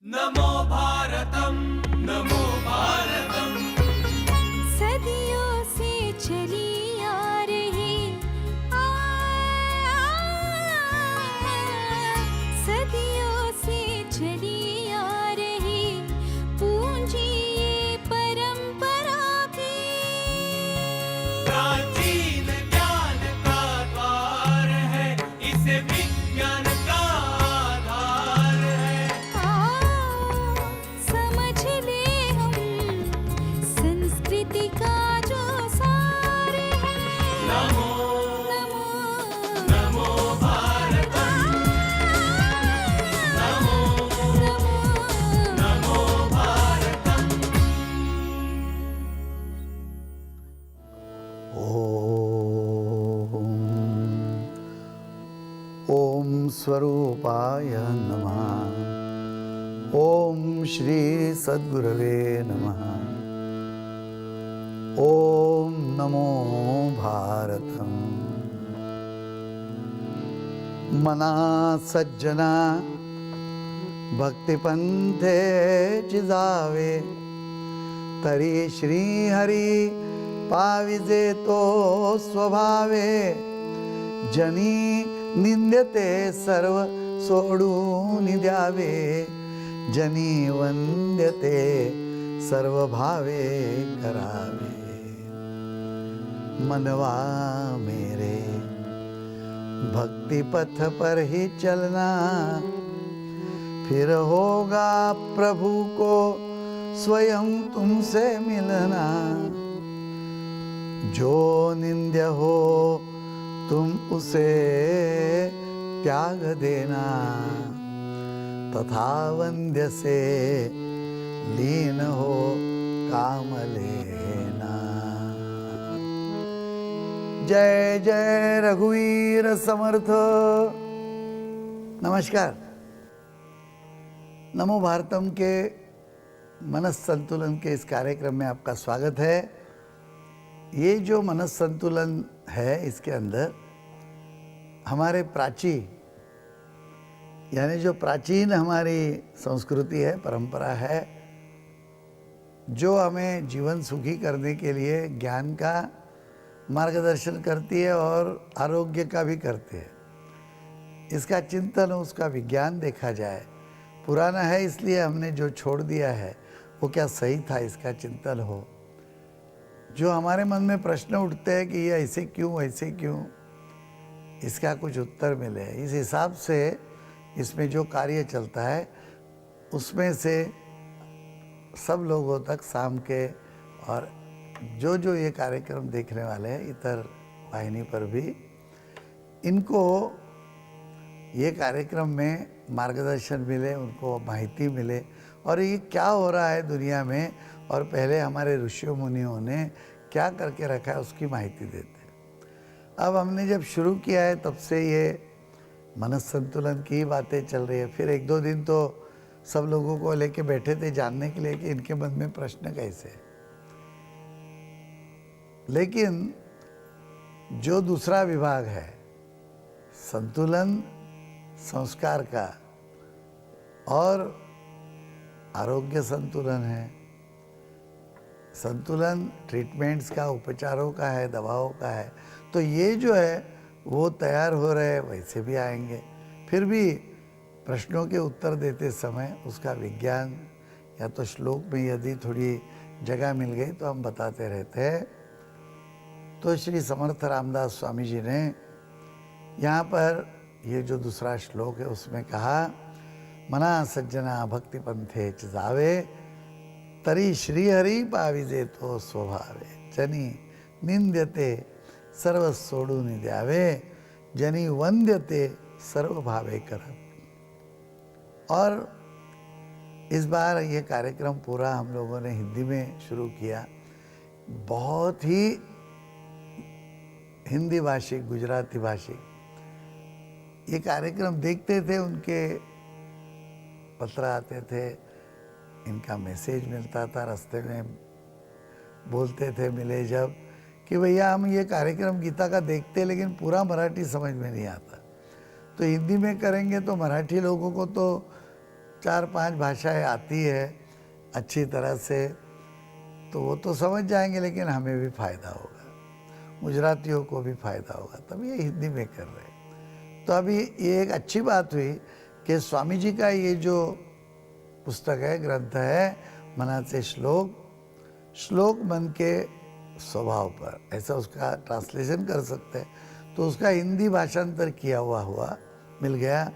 नमो भारतम, नमो भारतम। सदियों से चली आ रही सदियों से चली आ रही पूंजी ये परंपरा की प्राचीन ज्ञान का द्वार है, इसे विज्ञान का आधार है। समझ ले हम संस्कृति का जो सार है। नमो नमो नमो भारतम, नमो नमो भारतम। ओम स्वरूपाय नमः। ओम श्री सद्गुरवे नमः। ओम नमो भारतम। मना सज्जना भक्तिपंथे चिजावे तरी श्री हरी पाविजे तो स्वभावे जनी निंद्यते सर्व सोडून द्यावे जनी वंद्यते सर्व भावे करावे मनवा मेरे भक्ति पथ पर ही चलना फिर होगा प्रभु को स्वयं तुमसे मिलना जो निंद्य हो तुम उसे त्याग देना तथा वंद्य से लीन हो काम लेना। जय जय रघुवीर समर्थ। नमस्कार। नमो भारतम के मनस संतुलन के इस कार्यक्रम में आपका स्वागत है। ये जो मनस संतुलन है इसके अंदर हमारे प्राची यानी जो प्राचीन हमारी संस्कृति है, परंपरा है, जो हमें जीवन सुखी करने के लिए ज्ञान का मार्गदर्शन करती है और आरोग्य का भी करती है। इसका चिंतन, उसका विज्ञान देखा जाए। पुराना है इसलिए हमने जो छोड़ दिया है वो क्या सही था, इसका चिंतन हो। जो हमारे मन में प्रश्न उठते हैं कि ये ऐसे क्यों, ऐसे क्यों, इसका कुछ उत्तर मिले। इस हिसाब से इसमें जो कार्य चलता है उसमें से सब लोगों तक शाम के और जो ये कार्यक्रम देखने वाले हैं इतर वाहिनी पर भी, इनको ये कार्यक्रम में मार्गदर्शन मिले, उनको माहिती मिले और ये क्या हो रहा है दुनिया में और पहले हमारे ऋषियों मुनियों ने क्या करके रखा है उसकी माहिती देते हैं। अब हमने जब शुरू किया है तब से ये मनस संतुलन की बातें चल रही है। फिर एक दो दिन तो सब लोगों को लेके बैठे थे जानने के लिए कि इनके मन में प्रश्न कैसे। लेकिन जो दूसरा विभाग है संतुलन संस्कार का और आरोग्य संतुलन है, संतुलन ट्रीटमेंट्स का, उपचारों का है, दवाओं का है, तो ये जो है वो तैयार हो रहे हैं, वैसे भी आएंगे। फिर भी प्रश्नों के उत्तर देते समय उसका विज्ञान या तो श्लोक में यदि थोड़ी जगह मिल गई तो हम बताते रहते हैं। तो श्री समर्थ रामदास स्वामी जी ने यहाँ पर ये जो दूसरा श्लोक है उसमें कहा, मना सज्जना भक्ति पंथे जावे तरी श्रीहरि पाविजे तो स्वभावे जनी निंद्यते सर्व सोडून द्यावे जनी वंद्यते सर्व भावे कर। और इस बार ये कार्यक्रम पूरा हम लोगों ने हिंदी में शुरू किया। बहुत ही हिंदी भाषी, गुजराती भाषी ये कार्यक्रम देखते थे, उनके पत्र आते थे, इनका मैसेज मिलता था, रास्ते में बोलते थे, मिले जब, कि भैया हम ये कार्यक्रम गीता का देखते लेकिन पूरा मराठी समझ में नहीं आता, तो हिंदी में करेंगे तो मराठी लोगों को तो 4-5 भाषाएं आती है अच्छी तरह से तो वो तो समझ जाएंगे, लेकिन हमें भी फ़ायदा होगा, गुजरातियों को भी फ़ायदा होगा, तब ये हिंदी में कर रहे हैं। तो अभी ये एक अच्छी बात हुई कि स्वामी जी का ये जो पुस्तक है, ग्रंथ है, मनाचे श्लोक, श्लोक मन के स्वभाव पर, ऐसा उसका ट्रांसलेशन कर सकते हैं। तो उसका हिंदी भाषांतर किया हुआ मिल गया।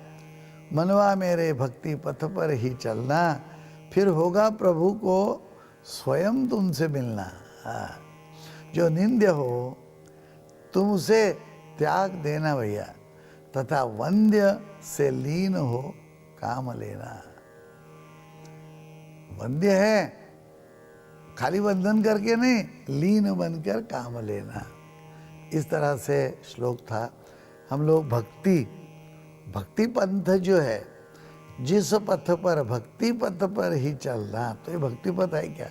मनवा मेरे भक्ति पथ पर ही चलना, फिर होगा प्रभु को स्वयं तुमसे मिलना। हाँ, जो निंद्य हो तुम उसे त्याग देना भैया, तथा वंद्य से लीन हो काम लेना। वंद्य है खाली वंदन करके नहीं, लीन बनकर काम लेना। इस तरह से श्लोक था। हम लोग भक्ति पंथ जो है, जिस पथ पर, भक्ति पथ पर ही चलना, तो ये भक्ति पथ है क्या,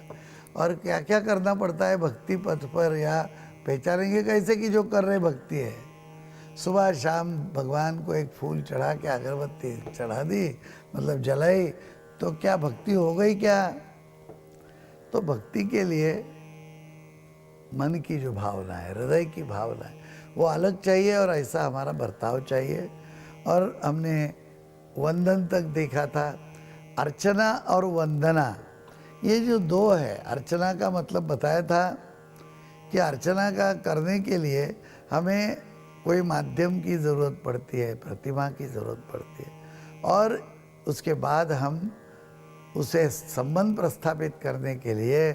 और क्या क्या करना पड़ता है भक्ति पथ पर, या पहचानेंगे कैसे कि जो कर रहे भक्ति है। सुबह शाम भगवान को एक फूल चढ़ा के, अगरबत्ती चढ़ा दी, मतलब जलाई, तो क्या भक्ति हो गई क्या? तो भक्ति के लिए मन की जो भावना है, हृदय की भावना है, वो अलग चाहिए, और ऐसा हमारा बर्ताव चाहिए। और हमने वंदन तक देखा था। अर्चना और वंदना, ये जो दो है, अर्चना का मतलब बताया था कि अर्चना का करने के लिए हमें कोई माध्यम की ज़रूरत पड़ती है, प्रतिमा की ज़रूरत पड़ती है, और उसके बाद हम उसे संबंध प्रस्थापित करने के लिए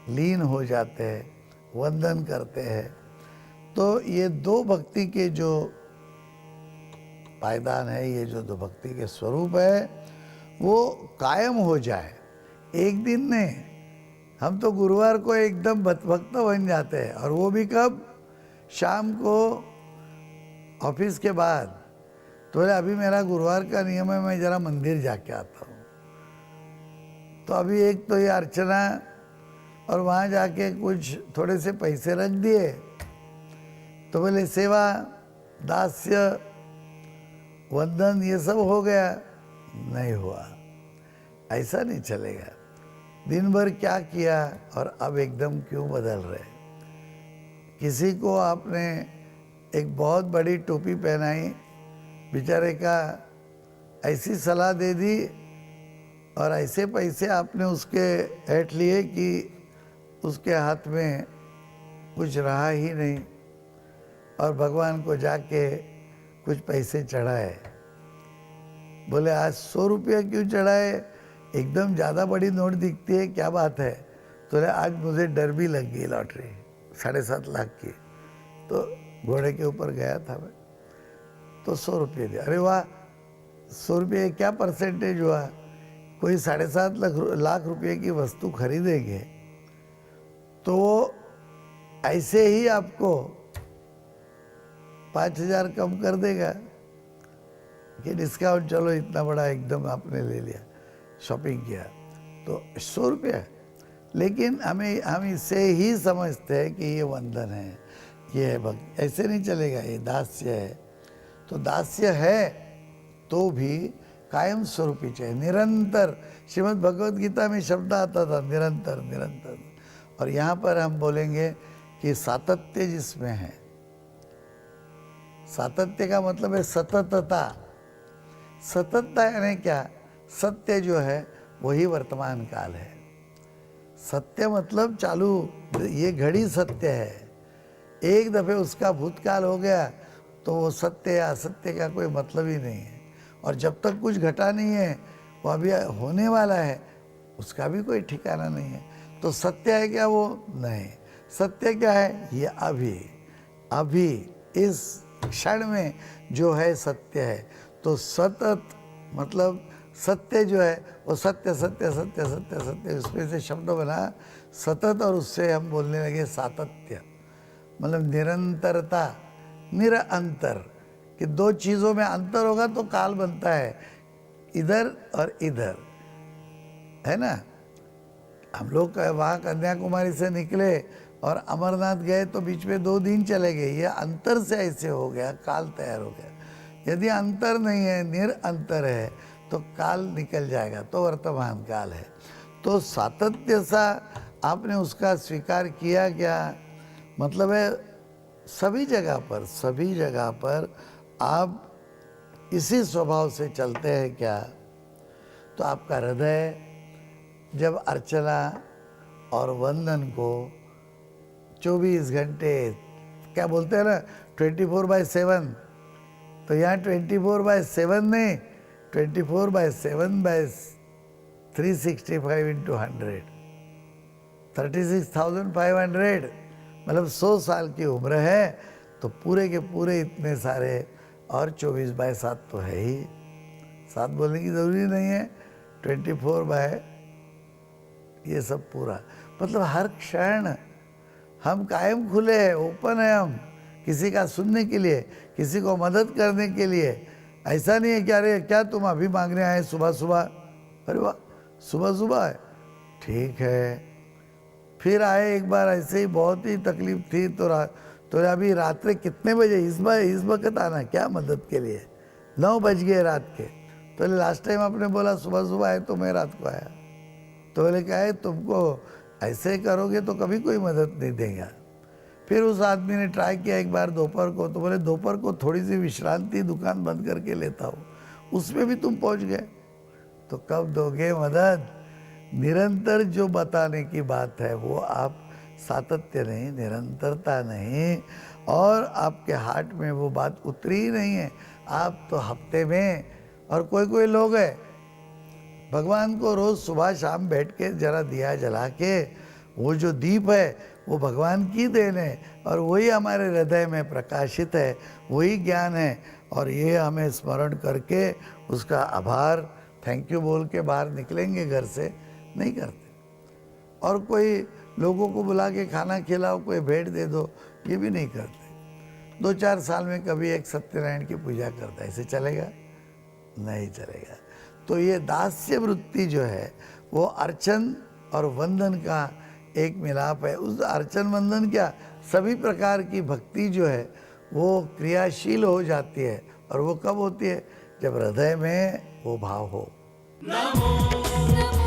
लीन हो जाते हैं, वंदन करते हैं। तो ये दो भक्ति के जो पायदान है, ये जो दो भक्ति के स्वरूप है, वो कायम हो जाए। एक दिन नहीं, हम तो गुरुवार को एकदम भक्त बन जाते हैं, और वो भी कब? शाम को ऑफिस के बाद। तो बोले अभी मेरा गुरुवार का नियम है, मैं ज़रा मंदिर जाके आता हूँ। तो अभी एक तो ये अर्चना, और वहाँ जाके कुछ थोड़े से पैसे रख दिए, तो बोले सेवा, दास्य, वंदन, ये सब हो गया। नहीं हुआ, ऐसा नहीं चलेगा। दिन भर क्या किया और अब एकदम क्यों बदल रहे? किसी को आपने एक बहुत बड़ी टोपी पहनाई, बेचारे का ऐसी सलाह दे दी, और ऐसे पैसे आपने उसके ऐंठ लिए कि उसके हाथ में कुछ रहा ही नहीं, और भगवान को जाके कुछ पैसे चढ़ाए। बोले आज 100 रुपया क्यों चढ़ाए? एकदम ज़्यादा बड़ी नोट दिखती है, क्या बात है? तो बोले आज मुझे डर भी लग गई, लॉटरी 7.5 लाख की। तो घोड़े के ऊपर गया था मैं, तो 100 रुपये दिया। अरे वाह, 100 रुपये क्या परसेंटेज हुआ? कोई 7.5 लाख रुपये की वस्तु खरीदेंगे तो ऐसे ही आपको 5,000 कम कर देगा कि डिस्काउंट, चलो इतना बड़ा एकदम आपने ले लिया, शॉपिंग किया, तो 100 रुपया। लेकिन हम इसे ही समझते हैं कि ये वंदन है, ये है भक्ति। ऐसे नहीं चलेगा, ये दास्य है। तो दास्य है तो भी कायम स्वरूपी चाहिए, निरंतर। श्रीमद् भगवद गीता में शब्द आता था निरंतर, निरंतर। और यहाँ पर हम बोलेंगे कि सातत्य जिसमें है, सातत्य का मतलब है सततता। सततता यानी क्या? सत्य जो है वही वर्तमान काल है। सत्य मतलब चालू, ये घड़ी सत्य है। एक दफे उसका भूतकाल हो गया तो वो सत्य या असत्य का कोई मतलब ही नहीं है। और जब तक कुछ घटा नहीं है, वो अभी होने वाला है, उसका भी कोई ठिकाना नहीं है। तो सत्य है क्या वो? नहीं। सत्य क्या है? ये अभी इस क्षण में जो है सत्य है। तो सतत मतलब सत्य जो है वो सत्य सत्य सत्य सत्य सत्य, उसमें से शब्द बना सतत, और उससे हम बोलने लगे सातत्य, मतलब निरंतरता, निरंतर। कि दो चीज़ों में अंतर होगा तो काल बनता है, इधर और इधर, है ना। हम लोग वहाँ कन्याकुमारी से निकले और अमरनाथ गए तो बीच में 2 दिन चले गए, ये अंतर से ऐसे हो गया, काल तैयार हो गया। यदि अंतर नहीं है, निरंतर है, तो तो काल निकल जाएगा, तो वर्तमान काल है। तो सातत्य सा आपने उसका स्वीकार किया क्या? मतलब है सभी जगह पर आप इसी स्वभाव से चलते हैं क्या? तो आपका हृदय जब अर्चना और वंदन को 24 घंटे, क्या बोलते हैं ना, 24/7, तो यहाँ 24/7 नहीं, 24/7/365 × 100, 36,500, मतलब 100 साल की उम्र है, तो पूरे के पूरे इतने सारे, और 24/7 तो है ही, 7 बोलने की ज़रूरी नहीं है, 24 ये सब पूरा, मतलब हर क्षण हम कायम खुले हैं, ओपन है हम, किसी का सुनने के लिए, किसी को मदद करने के लिए। ऐसा नहीं है कि अरे क्या तुम अभी मांगने आए सुबह सुबह, अरे वाह सुबह सुबह है, ठीक है। फिर आए एक बार, ऐसे ही बहुत ही तकलीफ थी, तो अभी रात में कितने बजे, इस वक्त आना, क्या मदद के लिए, 9 बज गए रात के। तो लास्ट टाइम आपने बोला सुबह सुबह आए, तो मैं रात को आया। तो बोले क्या है, तुमको ऐसे करोगे तो कभी कोई मदद नहीं देगा। फिर उस आदमी ने ट्राई किया एक बार दोपहर को, तो बोले दोपहर को थोड़ी सी विश्रांति, दुकान बंद करके लेता हूँ, उसमें भी तुम पहुँच गए, तो कब दोगे मदद? निरंतर जो बताने की बात है वो आप सातत्य नहीं, निरंतरता नहीं, और आपके हार्ट में वो बात उतरी ही नहीं है। आप तो हफ्ते में, और कोई लोग है भगवान को रोज़ सुबह शाम बैठ के जरा दिया जला के, वो जो दीप है वो भगवान की देन है, और वही हमारे हृदय में प्रकाशित है, वही ज्ञान है, और ये हमें स्मरण करके उसका आभार, थैंक यू बोल के बाहर निकलेंगे घर से, नहीं करते। और कोई लोगों को बुला के खाना खिलाओ, कोई भेंट दे दो, ये भी नहीं करते। 2-4 साल में कभी एक सत्यनारायण की पूजा करता है, ऐसे चलेगा? नहीं चलेगा। तो ये दास्य वृत्ति जो है वो अर्चन और वंदन का एक मिलाप है। उस अर्चन वंदन क्या, सभी प्रकार की भक्ति जो है वो क्रियाशील हो जाती है, और वो कब होती है? जब हृदय में वो भाव हो। नमो नमो